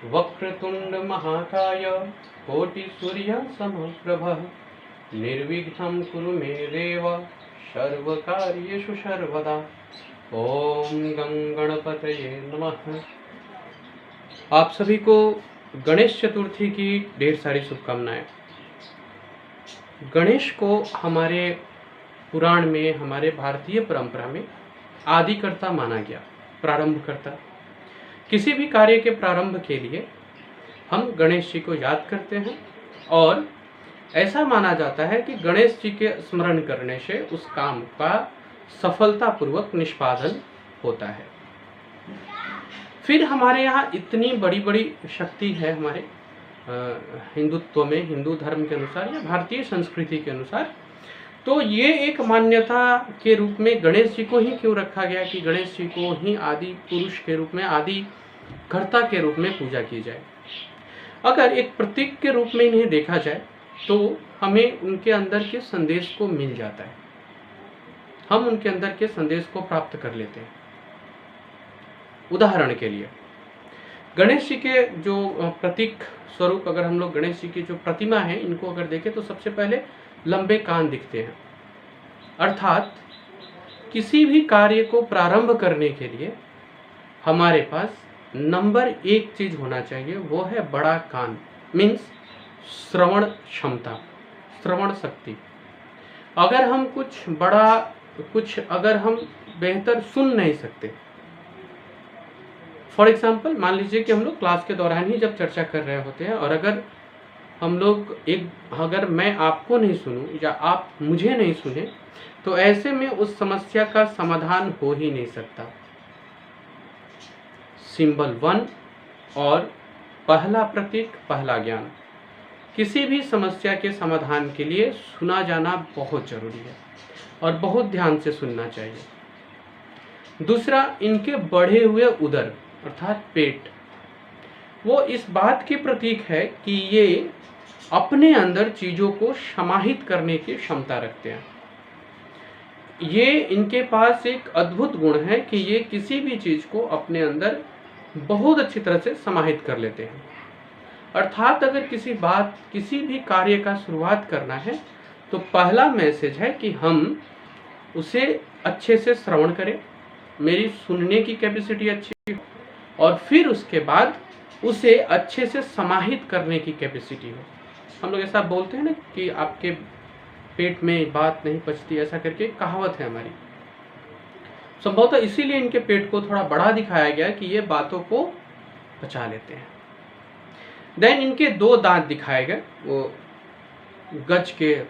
वक्रतुंड महाकाय कोटि सूर्य समप्रभ निर्विघ्नं कुरु मे देव सर्वकार्येषु सर्वदा। ओम गं गणपतये नमः। आप सभी को गणेश चतुर्थी की ढेर सारी शुभकामनाएं। गणेश को हमारे पुराण में, हमारे भारतीय परंपरा में आदिकर्ता माना गया, प्रारंभकर्ता। किसी भी कार्य के प्रारंभ के लिए हम गणेश जी को याद करते हैं और ऐसा माना जाता है कि गणेश जी के स्मरण करने से उस काम का सफलतापूर्वक निष्पादन होता है। फिर हमारे यहाँ इतनी बड़ी बड़ी शक्ति है हमारे हिंदुत्व में, हिंदू धर्म के अनुसार या भारतीय संस्कृति के अनुसार, तो ये एक मान्यता के रूप में गणेश जी को ही क्यों रखा गया कि गणेश जी को ही आदि पुरुष के रूप में, आदि कर्ता के रूप में पूजा की जाए। अगर एक प्रतीक के रूप में इन्हें देखा जाए तो हमें उनके अंदर के संदेश को मिल जाता है, हम उनके अंदर के संदेश को प्राप्त कर लेते हैं। उदाहरण के लिए गणेश जी के जो प्रतीक स्वरूप, अगर हम लोग गणेश जी की जो प्रतिमा है इनको अगर देखें तो सबसे पहले लंबे कान दिखते हैं। अर्थात किसी भी कार्य को प्रारंभ करने के लिए हमारे पास नंबर एक चीज होना चाहिए, वो है बड़ा कान, मीन्स श्रवण क्षमता, श्रवण शक्ति। अगर हम अगर हम बेहतर सुन नहीं सकते, फॉर एग्जाम्पल मान लीजिए कि हम लोग क्लास के दौरान ही जब चर्चा कर रहे होते हैं और अगर मैं आपको नहीं सुनूं या आप मुझे नहीं सुने तो ऐसे में उस समस्या का समाधान हो ही नहीं सकता। सिंबल 1 और पहला प्रतीक, पहला ज्ञान। किसी भी समस्या के समाधान के लिए सुना जाना बहुत जरूरी है और बहुत ध्यान से सुनना चाहिए। दूसरा, इनके बढ़े हुए उदर अर्थात पेट, वो इस बात की प्रतीक है कि ये अपने अंदर चीजों को समाहित करने की क्षमता रखते हैं। ये इनके पास एक अद्भुत गुण है कि ये किसी भी चीज को अपने अंदर बहुत अच्छी तरह से समाहित कर लेते हैं। अर्थात अगर किसी भी कार्य का शुरुआत करना है तो पहला मैसेज है कि हम उसे अच्छे से श्रवण करें, मेरी सुनने की कैपेसिटी अच्छी हो, और फिर उसके बाद उसे अच्छे से समाहित करने की कैपेसिटी हो। हम लोग ऐसा बोलते हैं ना कि आपके पेट में बात नहीं पचती, ऐसा करके कहावत है हमारी। संभवतः इसीलिए इनके पेट को थोड़ा बड़ा दिखाया गया कि ये बातों को पचा लेते हैं। देन इनके 2 दांत दिखाए गए, वो गज के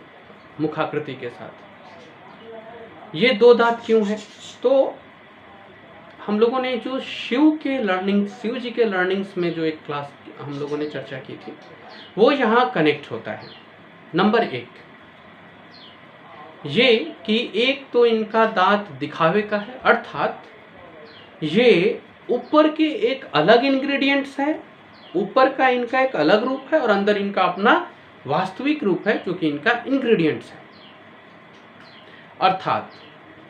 मुखाकृति के साथ। ये 2 दांत क्यों है? तो हम लोगों ने जो शिव जी के लर्निंग्स में जो एक क्लास हम लोगों ने चर्चा की थी, वो यहाँ कनेक्ट होता है। नंबर 1 ये कि एक तो इनका दांत दिखावे का है, अर्थात ये ऊपर के एक अलग इंग्रेडिएंट्स है, ऊपर का इनका एक अलग रूप है और अंदर इनका अपना वास्तविक रूप है जो कि इनका इंग्रेडिएंट्स है। अर्थात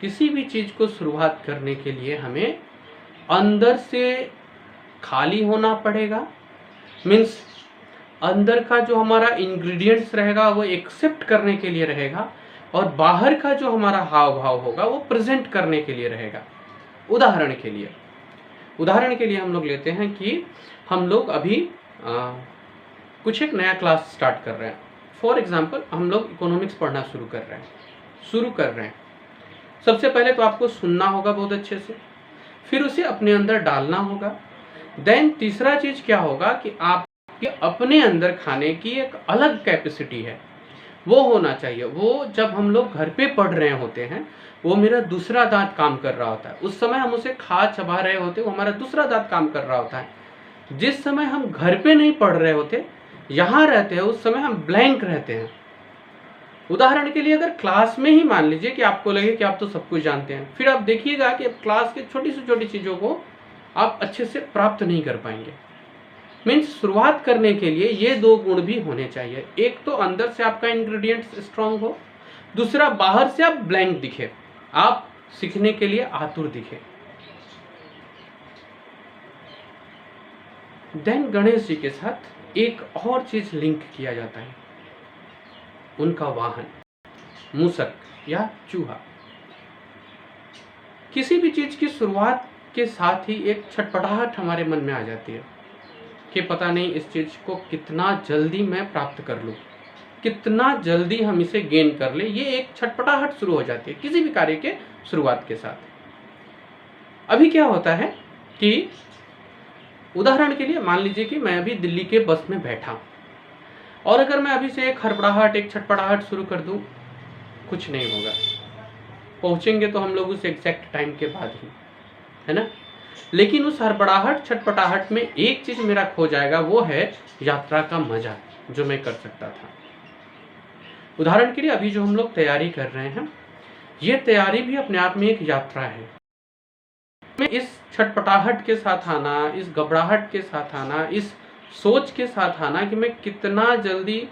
किसी भी चीज को शुरुआत करने के लिए हमें अंदर से खाली होना पड़ेगा, मीन्स अंदर का जो हमारा इंग्रेडिएंट्स रहेगा वो एक्सेप्ट करने के लिए रहेगा और बाहर का जो हमारा हाव भाव होगा वो प्रेजेंट करने के लिए रहेगा। उदाहरण के लिए हम लोग लेते हैं कि हम लोग अभी कुछ एक नया क्लास स्टार्ट कर रहे हैं। फॉर एग्जाम्पल हम लोग इकोनॉमिक्स पढ़ना शुरू कर रहे हैं। सबसे पहले तो आपको सुनना होगा बहुत अच्छे से, फिर उसे अपने अंदर डालना होगा। देन तीसरा चीज क्या होगा कि आपके अपने अंदर खाने की एक अलग कैपेसिटी है, वो होना चाहिए। वो जब हम लोग घर पे पढ़ रहे होते हैं, वो मेरा दूसरा दांत काम कर रहा होता है, उस समय हम उसे खा चबा रहे होते हैं, वो हमारा दूसरा दांत काम कर रहा होता है। जिस समय हम घर पे नहीं पढ़ रहे होते, यहाँ रहते हैं, उस समय हम ब्लैंक रहते हैं। उदाहरण के लिए अगर क्लास में ही मान लीजिए कि आपको लगे कि आप तो सब कुछ जानते हैं, फिर आप देखिएगा कि क्लास के छोटी से छोटी चीज़ों को आप अच्छे से प्राप्त नहीं कर पाएंगे। मीन्स शुरुआत करने के लिए ये 2 गुण भी होने चाहिए। एक तो अंदर से आपका इंग्रेडिएंट्स स्ट्रांग हो, दूसरा बाहर से आप ब्लैंक दिखे, आप सीखने के लिए आतुर दिखे। देन गणेश जी के साथ एक और चीज लिंक किया जाता है, उनका वाहन मूषक या चूहा। किसी भी चीज की शुरुआत के साथ ही एक छटपटाहट हमारे मन में आ जाती है कि पता नहीं इस चीज को कितना जल्दी मैं प्राप्त कर लूं, कितना जल्दी हम इसे गेन कर ले। ये एक छटपटाहट शुरू हो जाती है किसी भी कार्य के शुरुआत के साथ। अभी क्या होता है कि उदाहरण के लिए मान लीजिए कि मैं अभी दिल्ली के बस में बैठा और अगर मैं अभी से एक हड़बड़ाहट, एक छटपटाहट शुरू कर दूं, कुछ नहीं होगा। पहुंचेंगे तो हम लोग उस एग्जैक्ट टाइम के बाद ही, है ना। लेकिन उस हड़बड़ाहट, छटपटाहट में एक चीज मेरा खो जाएगा, वो है यात्रा का मजा जो मैं कर सकता था। उदाहरण के लिए अभी जो हम लोग तैयारी कर रहे हैं, ये तैयारी भी अपने आप में एक यात्रा है। मैं इस छटपटाहट के साथ आना, इस घबराहट के साथ आना, इस सोच के साथ आना कि मैं कितना जल्दी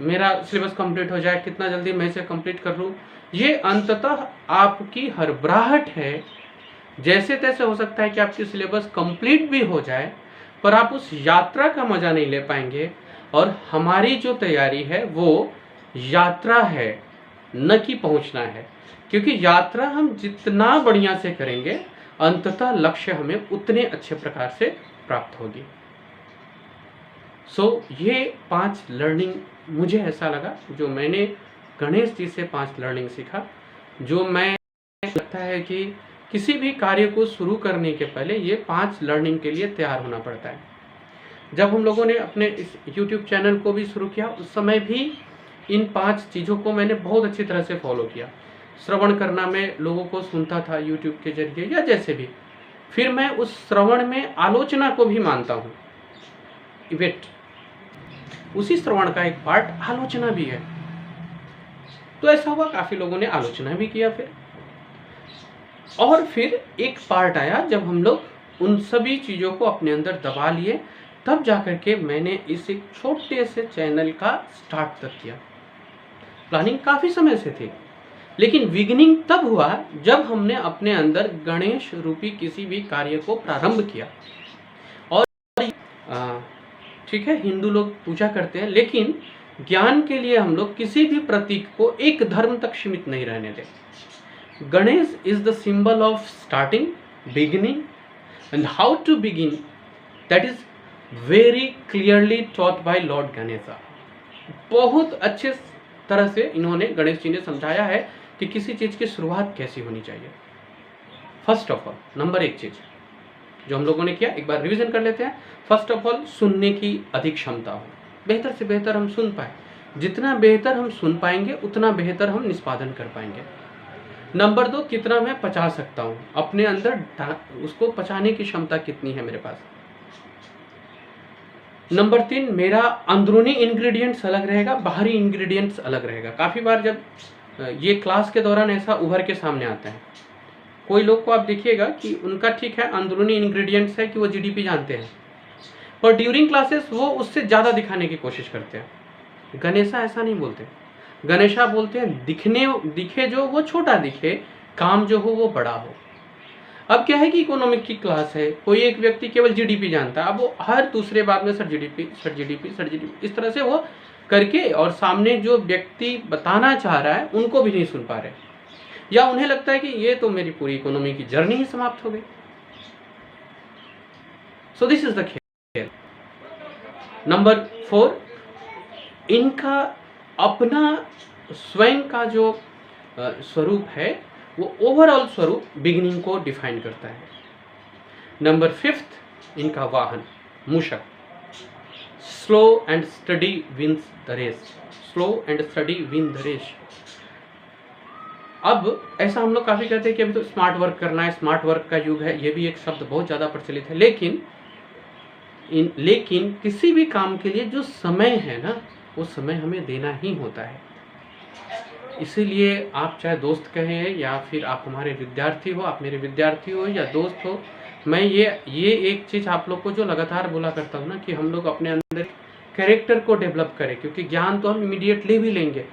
मेरा सिलेबस कंप्लीट हो जाए, कितना जल्दी मैं इसे कंप्लीट कर लूँ, ये अंततः आपकी हड़बड़ाहट है। जैसे तैसे हो सकता है कि आपकी सिलेबस कंप्लीट भी हो जाए, पर आप उस यात्रा का मजा नहीं ले पाएंगे। और हमारी जो तैयारी है वो यात्रा है, न कि पहुंचना है, क्योंकि यात्रा हम जितना बढ़िया से करेंगे अंततः लक्ष्य हमें उतने अच्छे प्रकार से प्राप्त होगी। ये 5 लर्निंग मुझे ऐसा लगा, जो मैंने गणेश जी से 5 लर्निंग सीखा, जो मैं लगता है कि किसी भी कार्य को शुरू करने के पहले ये 5 लर्निंग के लिए तैयार होना पड़ता है। जब हम लोगों ने अपने इस YouTube चैनल को भी शुरू किया, उस समय भी इन 5 चीज़ों को मैंने बहुत अच्छी तरह से फॉलो किया। श्रवण करना, मैं लोगों को सुनता था YouTube के जरिए या जैसे भी। फिर मैं उस श्रवण में आलोचना को भी मानता हूँ। वेट, उसी श्रवण का एक पार्ट आलोचना भी है। तो ऐसा हुआ, काफ़ी लोगों ने आलोचना भी किया। फिर एक पार्ट आया जब हम लोग उन सभी चीज़ों को अपने अंदर दबा लिए, तब जाकर के मैंने इस एक छोटे से चैनल का स्टार्ट तक किया। प्लानिंग काफ़ी समय से थी, लेकिन बिगिनिंग तब हुआ जब हमने अपने अंदर गणेश रूपी किसी भी कार्य को प्रारंभ किया। और ठीक है, हिंदू लोग पूजा करते हैं, लेकिन ज्ञान के लिए हम लोग किसी भी प्रतीक को एक धर्म तक सीमित नहीं रहने दें। Ganesh is the symbol of starting, beginning, and how to begin, that is very clearly taught by lord Ganesha. बहुत अच्छे तरह से इन्होंने, गणेश जी ने समझाया है कि किसी चीज़ की शुरुआत कैसी होनी चाहिए। फर्स्ट ऑफ ऑल, नंबर 1 चीज़ जो हम लोगों ने किया, एक बार रिवीजन कर लेते हैं। फर्स्ट ऑफ ऑल, सुनने की अधिक क्षमता हो, बेहतर से बेहतर हम सुन पाए। जितना बेहतर हम सुन पाएंगे उतना बेहतर हम निष्पादन कर पाएंगे। नंबर 2, कितना मैं पचा सकता हूँ, अपने अंदर उसको पचाने की क्षमता कितनी है मेरे पास। नंबर 3, मेरा अंदरूनी इंग्रेडिएंट्स अलग रहेगा, बाहरी इंग्रेडिएंट्स अलग रहेगा। काफ़ी बार जब ये क्लास के दौरान ऐसा उभर के सामने आता है, कोई लोग को आप देखिएगा कि उनका ठीक है अंदरूनी इंग्रेडिएंट्स है कि वो जीडीपी जानते हैं, पर ड्यूरिंग क्लासेस वो उससे ज़्यादा दिखाने की कोशिश करते हैं। गणेशा ऐसा नहीं बोलते, गणेशा बोलते हैं दिखे जो वो छोटा दिखे, काम जो हो वो बड़ा हो। अब क्या है कि इकोनॉमिक की क्लास है, कोई एक व्यक्ति केवल जीडीपी जानता है, अब वो हर दूसरे बात में sir GDP sir GDP sir GDP इस तरह से वो करके, और सामने जो व्यक्ति बताना चाह रहा है उनको भी नहीं सुन पा रहे, या उन्हें लगता है कि ये तो मेरी पूरी इकोनॉमी की जर्नी ही समाप्त हो गई। सो दिस इज द खेल। नंबर 4, इनका अपना स्वयं का जो स्वरूप है वो ओवरऑल स्वरूप बिगिनिंग को डिफाइन करता है। नंबर 5, इनका वाहन मूषक। Slow and steady wins the race, slow and steady win the race. अब ऐसा हम लोग काफ़ी कहते हैं कि अभी तो स्मार्ट वर्क करना है, स्मार्ट वर्क का युग है, ये भी एक शब्द बहुत ज़्यादा प्रचलित है, लेकिन किसी भी काम के लिए जो समय है ना, वो समय हमें देना ही होता है। इसीलिए आप चाहे दोस्त कहें या फिर आप हमारे विद्यार्थी हो, आप मेरे विद्यार्थी हो या दोस्त हो, मैं ये एक चीज़ आप लोग को जो लगातार बोला करता हूँ ना, कि हम लोग अपने अंदर कैरेक्टर को डेवलप करें, क्योंकि ज्ञान तो हम इमीडिएट ले भी लेंगे,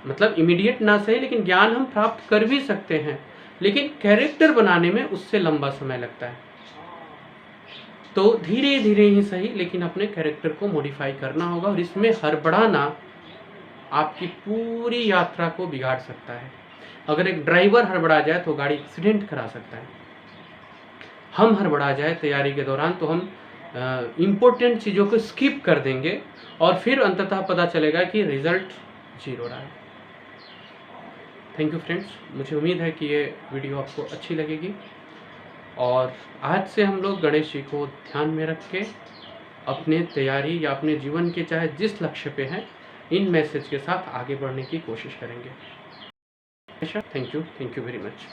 मतलब इमीडिएट ना सही लेकिन ज्ञान हम प्राप्त कर भी सकते हैं, लेकिन कैरेक्टर बनाने में उससे लंबा समय लगता है। तो धीरे धीरे ही सही लेकिन अपने कैरेक्टर को मॉडिफाई करना होगा, और इसमें हड़बड़ाना आपकी पूरी यात्रा को बिगाड़ सकता है। अगर एक ड्राइवर हड़बड़ा जाए तो गाड़ी एक्सीडेंट करा सकता है। हम हड़बड़ा जाए तैयारी के दौरान तो हम इम्पोर्टेंट चीज़ों को स्किप कर देंगे और फिर अंततः पता चलेगा कि रिजल्ट 0 रहा है। थैंक यू फ्रेंड्स, मुझे उम्मीद है कि ये वीडियो आपको अच्छी लगेगी, और आज से हम लोग गणेश जी को ध्यान में रख के अपने तैयारी या अपने जीवन के चाहे जिस लक्ष्य पे हैं, इन मैसेज के साथ आगे बढ़ने की कोशिश करेंगे। Thank you very much.